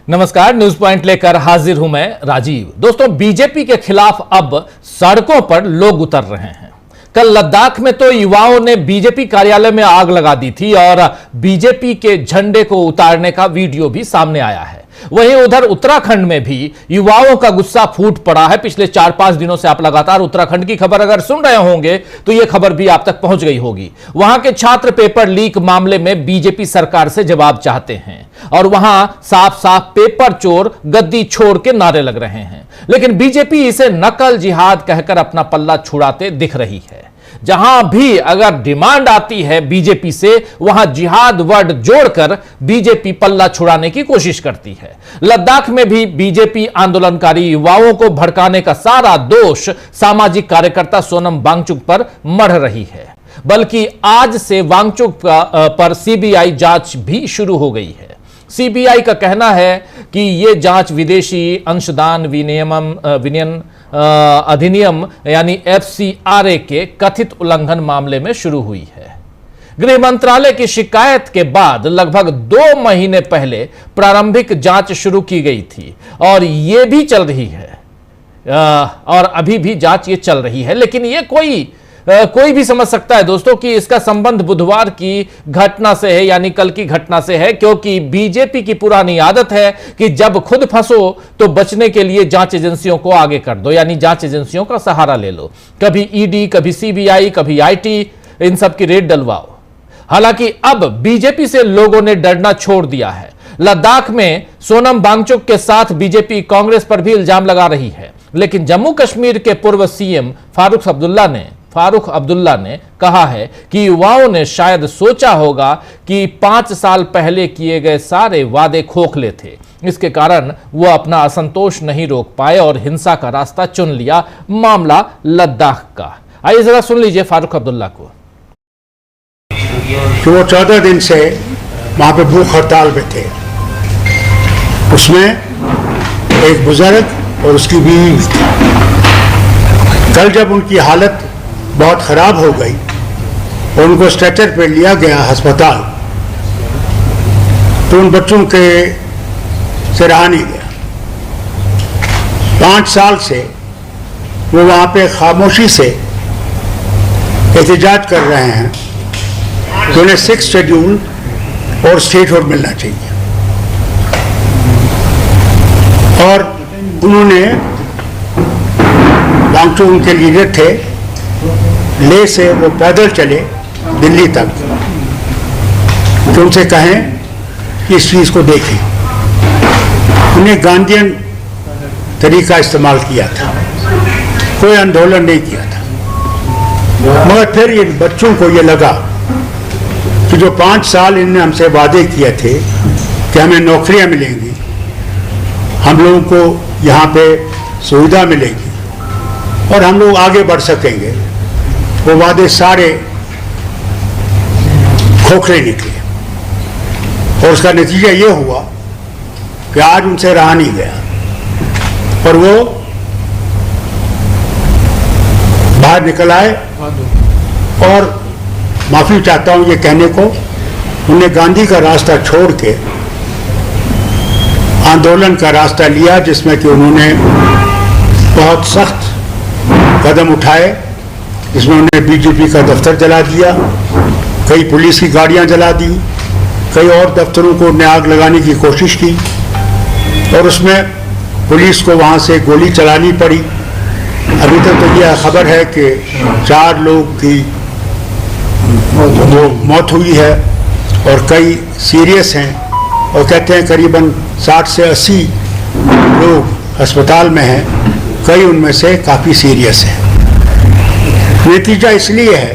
नमस्कार, news point लेकर हाजिर हूं मैं राजीव। दोस्तों, बीजेपी के खिलाफ अब सड़कों पर लोग उतर रहे हैं। कल लद्दाख में तो युवाओं ने बीजेपी कार्यालय में आग लगा दी थी और बीजेपी के झंडे को उतारने का वीडियो भी सामने आया है। वहीं उधर उत्तराखंड में भी युवाओं का गुस्सा फूट पड़ा है। पिछले 4-5 दिनों से आप लगातार उत्तराखंड की खबर अगर सुन रहे होंगे तो यह खबर भी आप तक पहुंच गई होगी। वहां के छात्र पेपर लीक मामले में बीजेपी सरकार से जवाब चाहते हैं और वहां साफ साफ पेपर चोर गद्दी छोड़ के नारे लग रहे हैं, लेकिन बीजेपी इसे नकल जिहाद कहकर अपना पल्ला छुड़ाते दिख रही है। जहां भी अगर डिमांड आती है बीजेपी से, वहां जिहाद वर्ड जोड़कर बीजेपी पल्ला छुड़ाने की कोशिश करती है। लद्दाख में भी बीजेपी आंदोलनकारी युवाओं को भड़काने का सारा दोष सामाजिक कार्यकर्ता सोनम वांगचुक पर मढ़ रही है, बल्कि आज से वांगचुक पर सीबीआई जांच भी शुरू हो गई है। सीबीआई का कहना है कि यह जांच विदेशी अंशदान विनियमन अधिनियम यानी FCRA के कथित उल्लंघन मामले में शुरू हुई है। गृह मंत्रालय की शिकायत के बाद लगभग 2 महीने पहले प्रारंभिक जांच शुरू की गई थी और यह भी चल रही है और अभी भी जांच ये चल रही है। लेकिन ये कोई भी समझ सकता है दोस्तों कि इसका संबंध बुधवार की घटना से है, यानी कल की घटना से है, क्योंकि बीजेपी की पुरानी आदत है कि जब खुद फंसो तो बचने के लिए जांच एजेंसियों को आगे कर दो, यानी जांच एजेंसियों का सहारा ले लो। कभी ईडी, कभी सीबीआई, कभी आईटी, इन सब की रेड डलवाओ। हालांकि अब बीजेपी से लोगों ने डरना छोड़ दिया है। लद्दाख में सोनम वांगचुक के साथ बीजेपी कांग्रेस पर भी इल्जाम लगा रही है, लेकिन जम्मू कश्मीर के पूर्व सीएम फारूक अब्दुल्ला ने कहा है कि युवाओं ने शायद सोचा होगा कि 5 साल पहले किए गए सारे वादे खोखले थे। इसके कारण वो अपना असंतोष नहीं रोक पाए और हिंसा का रास्ता चुन लिया। मामला लद्दाख का, आइए जरा सुन लीजिए फारूक अब्दुल्ला को। कि वो 14 दिन से वहां पे भूख हड़ताल पे थे। उसमें एक बुजुर्ग और उसकी बीवी भी थी। कल जब उनकी हालत बहुत खराब हो गई और उनको स्ट्रेचर पे लिया गया अस्पताल, तो उन बच्चों के से रहा नहीं गया। 5 साल से वो वहां पे खामोशी से एहतजाज कर रहे हैं कि उन्हें 6th शेड्यूल और स्टेटहुड मिलना चाहिए। और उन्होंने, वांगचुक उनके लीडर थे, ले से वो पैदल चले दिल्ली तक कि उनसे कहें कि इस चीज को देखें। उन्हें गांधीयन तरीका इस्तेमाल किया था, कोई आंदोलन नहीं किया था। मगर फिर इन बच्चों को ये लगा कि जो 5 साल इन्होंने हमसे वादे किए थे कि हमें नौकरियां मिलेंगी, हम लोगों को यहाँ पे सुविधा मिलेगी और हम लोग आगे बढ़ सकेंगे, वो वादे सारे खोखले निकले। और उसका नतीजा ये हुआ कि आज उनसे रहा नहीं गया और वो बाहर निकल आए। और माफी चाहता हूं ये कहने को, उन्हें गांधी का रास्ता छोड़ के आंदोलन का रास्ता लिया, जिसमें कि उन्होंने बहुत सख्त कदम उठाए, जिसमें उन्होंने बीजेपी का दफ्तर जला दिया, कई पुलिस की गाड़ियां जला दी, कई और दफ्तरों को उन्हें आग लगाने की कोशिश की और उसमें पुलिस को वहां से गोली चलानी पड़ी। अभी तक तो यह खबर है कि 4 लोग की मौत हुई है और कई सीरियस हैं, और कहते हैं करीबन 60 से 80 लोग अस्पताल में हैं, कई उनमें से काफ़ी सीरियस हैं। नतीजा इसलिए है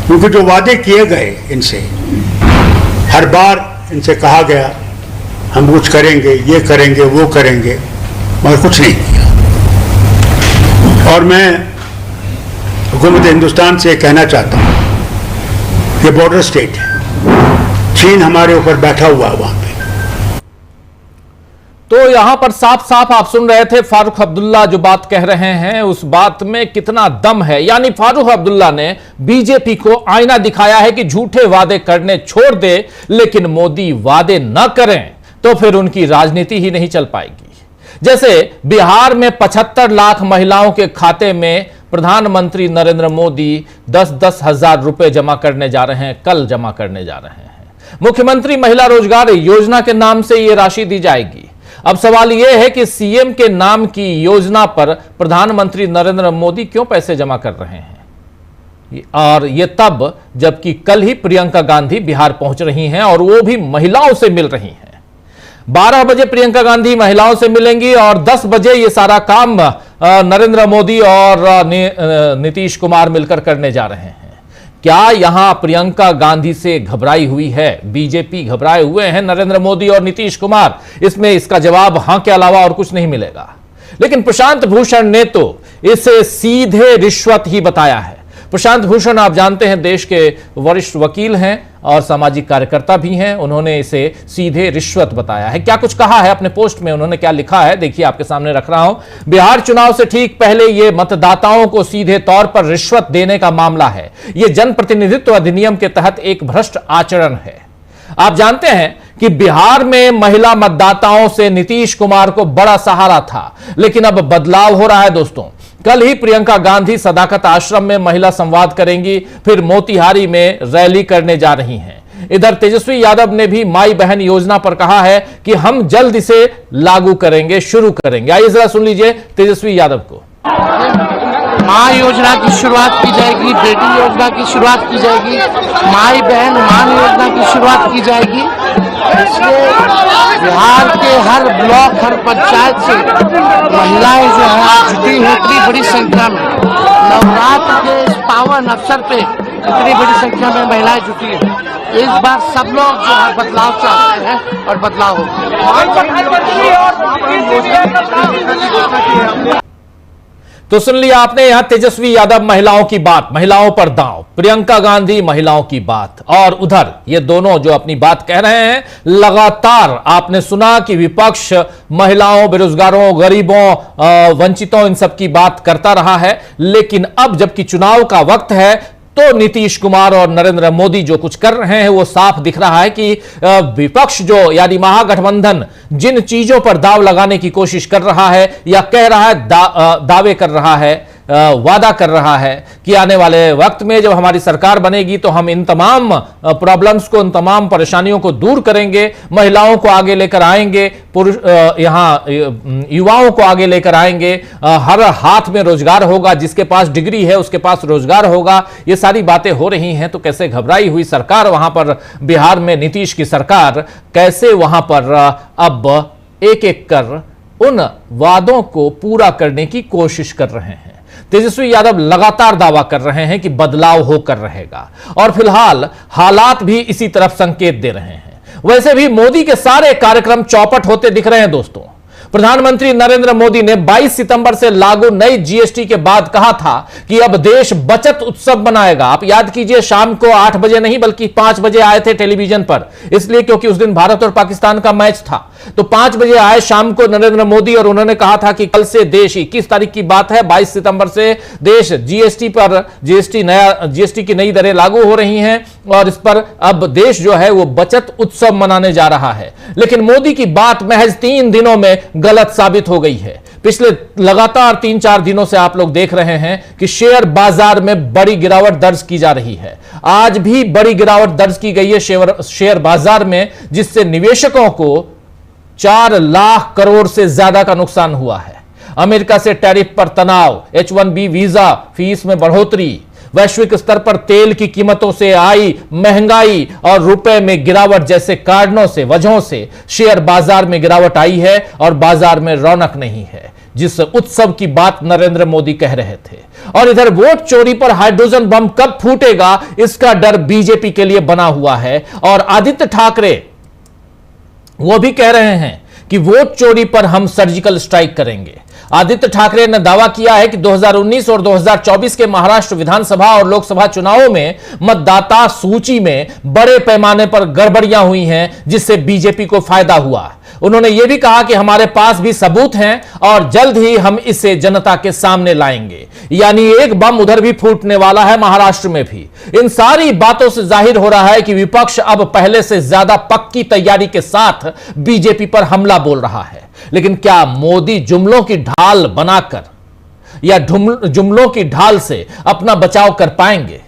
क्योंकि जो वादे किए गए इनसे, हर बार इनसे कहा गया हम कुछ करेंगे, ये करेंगे, वो करेंगे, मगर कुछ नहीं किया। और मैं हुकूमत हिंदुस्तान से कहना चाहता हूँ कि बॉर्डर स्टेट है, चीन हमारे ऊपर बैठा हुआ है वहां पे। तो यहां पर साफ साफ आप सुन रहे थे फारूक अब्दुल्ला जो बात कह रहे हैं, उस बात में कितना दम है। यानी फारूक अब्दुल्ला ने बीजेपी को आईना दिखाया है कि झूठे वादे करने छोड़ दे, लेकिन मोदी वादे न करें। तो फिर उनकी राजनीति ही नहीं चल पाएगी। जैसे बिहार में 75 लाख महिलाओं के खाते में प्रधानमंत्री नरेंद्र मोदी 10-10 हजार रुपए जमा करने जा रहे हैं, कल जमा करने जा रहे हैं। मुख्यमंत्री महिला रोजगार योजना के नाम से यह राशि दी जाएगी। अब सवाल यह है कि सीएम के नाम की योजना पर प्रधानमंत्री नरेंद्र मोदी क्यों पैसे जमा कर रहे हैं, और यह तब जबकि कल ही प्रियंका गांधी बिहार पहुंच रही हैं और वो भी महिलाओं से मिल रही हैं। 12 बजे प्रियंका गांधी महिलाओं से मिलेंगी और 10 बजे ये सारा काम नरेंद्र मोदी और नीतीश कुमार मिलकर करने जा रहे हैं। क्या यहां प्रियंका गांधी से घबराई हुई है बीजेपी, घबराए हुए हैं नरेंद्र मोदी और नीतीश कुमार? इसमें इसका जवाब हां के अलावा और कुछ नहीं मिलेगा। लेकिन प्रशांत भूषण ने तो इसे सीधे रिश्वत ही बताया है। प्रशांत भूषण आप जानते हैं देश के वरिष्ठ वकील हैं और सामाजिक कार्यकर्ता भी हैं। उन्होंने इसे सीधे रिश्वत बताया है। क्या कुछ कहा है अपने पोस्ट में, उन्होंने क्या लिखा है, देखिए आपके सामने रख रहा हूं। बिहार चुनाव से ठीक पहले यह मतदाताओं को सीधे तौर पर रिश्वत देने का मामला है। यह जनप्रतिनिधित्व अधिनियम के तहत एक भ्रष्ट आचरण है। आप जानते हैं कि बिहार में महिला मतदाताओं से नीतीश कुमार को बड़ा सहारा था, लेकिन अब बदलाव हो रहा है दोस्तों। कल ही प्रियंका गांधी सदाकत आश्रम में महिला संवाद करेंगी, फिर मोतिहारी में रैली करने जा रही हैं। इधर तेजस्वी यादव ने भी माई बहन योजना पर कहा है कि हम जल्द इसे लागू करेंगे, शुरू करेंगे। आइए जरा सुन लीजिए तेजस्वी यादव को। माँ योजना की शुरुआत की जाएगी, बेटी योजना की शुरुआत की जाएगी, माई बहन मान योजना की शुरुआत की जाएगी। इसलिए बिहार के हर ब्लॉक, हर पंचायत से महिलाएं जो है जुटी हैं इतनी बड़ी संख्या में। नवरात्र के इस पावन अवसर पे इतनी बड़ी संख्या में महिलाएं जुटी हैं। इस बार सब लोग जो है बदलाव चाहते हैं और बदलाव होगा। तो सुन लिया आपने, यहां तेजस्वी यादव महिलाओं की बात, महिलाओं पर दांव, प्रियंका गांधी महिलाओं की बात, और उधर ये दोनों जो अपनी बात कह रहे हैं, लगातार आपने सुना कि विपक्ष महिलाओं, बेरोजगारों, गरीबों, वंचितों, इन सब की बात करता रहा है। लेकिन अब जबकि चुनाव का वक्त है तो नीतीश कुमार और नरेंद्र मोदी जो कुछ कर रहे हैं वो साफ दिख रहा है कि विपक्ष जो यानी महागठबंधन जिन चीजों पर दाव लगाने की कोशिश कर रहा है या कह रहा है, दावे कर रहा है, वादा कर रहा है कि आने वाले वक्त में जब हमारी सरकार बनेगी तो हम इन तमाम प्रॉब्लम्स को, इन तमाम परेशानियों को दूर करेंगे, महिलाओं को आगे लेकर आएंगे, पुरुष यहां युवाओं को आगे लेकर आएंगे, हर हाथ में रोजगार होगा, जिसके पास डिग्री है उसके पास रोजगार होगा। ये सारी बातें हो रही हैं तो कैसे घबराई हुई सरकार वहां पर बिहार में, नीतीश की सरकार कैसे वहां पर अब एक एक कर उन वादों को पूरा करने की कोशिश कर रहे हैं। तेजस्वी यादव लगातार दावा कर रहे हैं कि बदलाव होकर रहेगा और फिलहाल हालात भी इसी तरफ संकेत दे रहे हैं। वैसे भी मोदी के सारे कार्यक्रम चौपट होते दिख रहे हैं दोस्तों। प्रधानमंत्री नरेंद्र मोदी ने 22 सितंबर से लागू नई जीएसटी के बाद कहा था कि अब देश बचत उत्सव मनाएगा। आप याद कीजिए, शाम को 8 बजे नहीं बल्कि 5 बजे आए थे टेलीविजन पर, इसलिए क्योंकि उस दिन भारत और पाकिस्तान का मैच था। तो 5 बजे आए शाम को नरेंद्र मोदी और उन्होंने कहा था कि कल से देश, 21 तारीख की बात है, 22 सितंबर से देश जीएसटी की नई दरें लागू हो रही हैं और इस पर अब देश जो है वो बचत उत्सव मनाने जा रहा है। लेकिन मोदी की बात महज 3 दिनों में गलत साबित हो गई है। पिछले लगातार 3-4 दिनों से आप लोग देख रहे हैं कि शेयर बाजार में बड़ी गिरावट दर्ज की जा रही है। आज भी बड़ी गिरावट दर्ज की गई है शेयर बाजार में, जिससे निवेशकों को 4 लाख करोड़ से ज्यादा का नुकसान हुआ है। अमेरिका से टैरिफ पर तनाव, H-1B वीजा फीस में बढ़ोतरी, वैश्विक स्तर पर तेल की कीमतों से आई महंगाई और रुपए में गिरावट जैसे कारणों से, वजहों से शेयर बाजार में गिरावट आई है और बाजार में रौनक नहीं है, जिस उत्सव की बात नरेंद्र मोदी कह रहे थे। और इधर वोट चोरी पर हाइड्रोजन बम कब फूटेगा, इसका डर बीजेपी के लिए बना हुआ है। और आदित्य ठाकरे वो भी कह रहे हैं कि वोट चोरी पर हम सर्जिकल स्ट्राइक करेंगे। आदित्य ठाकरे ने दावा किया है कि 2019 और 2024 के महाराष्ट्र विधानसभा और लोकसभा चुनावों में मतदाता सूची में बड़े पैमाने पर गड़बड़ियां हुई हैं, जिससे बीजेपी को फायदा हुआ। उन्होंने यह भी कहा कि हमारे पास भी सबूत हैं और जल्द ही हम इसे जनता के सामने लाएंगे। यानी एक बम उधर भी फूटने वाला है, महाराष्ट्र में भी। इन सारी बातों से जाहिर हो रहा है कि विपक्ष अब पहले से ज्यादा पक्की तैयारी के साथ बीजेपी पर हमला बोल रहा है। लेकिन क्या मोदी जुमलों की ढाल बनाकर या जुमलों की ढाल से अपना बचाव कर पाएंगे?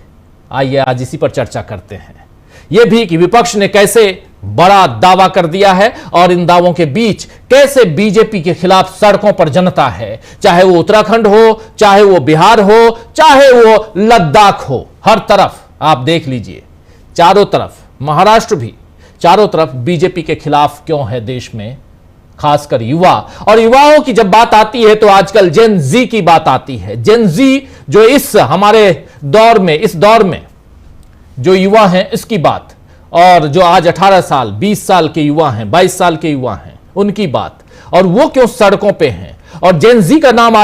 आइए आज इसी पर चर्चा करते हैं। यह भी कि विपक्ष ने कैसे बड़ा दावा कर दिया है और इन दावों के बीच कैसे बीजेपी के खिलाफ सड़कों पर जनता है, चाहे वो उत्तराखंड हो, चाहे वो बिहार हो, चाहे वो लद्दाख हो। हर तरफ आप देख लीजिए, चारों तरफ, महाराष्ट्र भी, चारों तरफ बीजेपी के खिलाफ क्यों है देश में, खासकर युवा। और युवाओं की जब बात आती है तो आजकल जेन जी की बात आती है। जेन जी जो इस हमारे दौर में, इस दौर में जो युवा हैं इसकी बात, और जो आज 18 साल 20 साल के युवा हैं, 22 साल के युवा हैं, उनकी बात, और वो क्यों सड़कों पे हैं। और जेन जी का नाम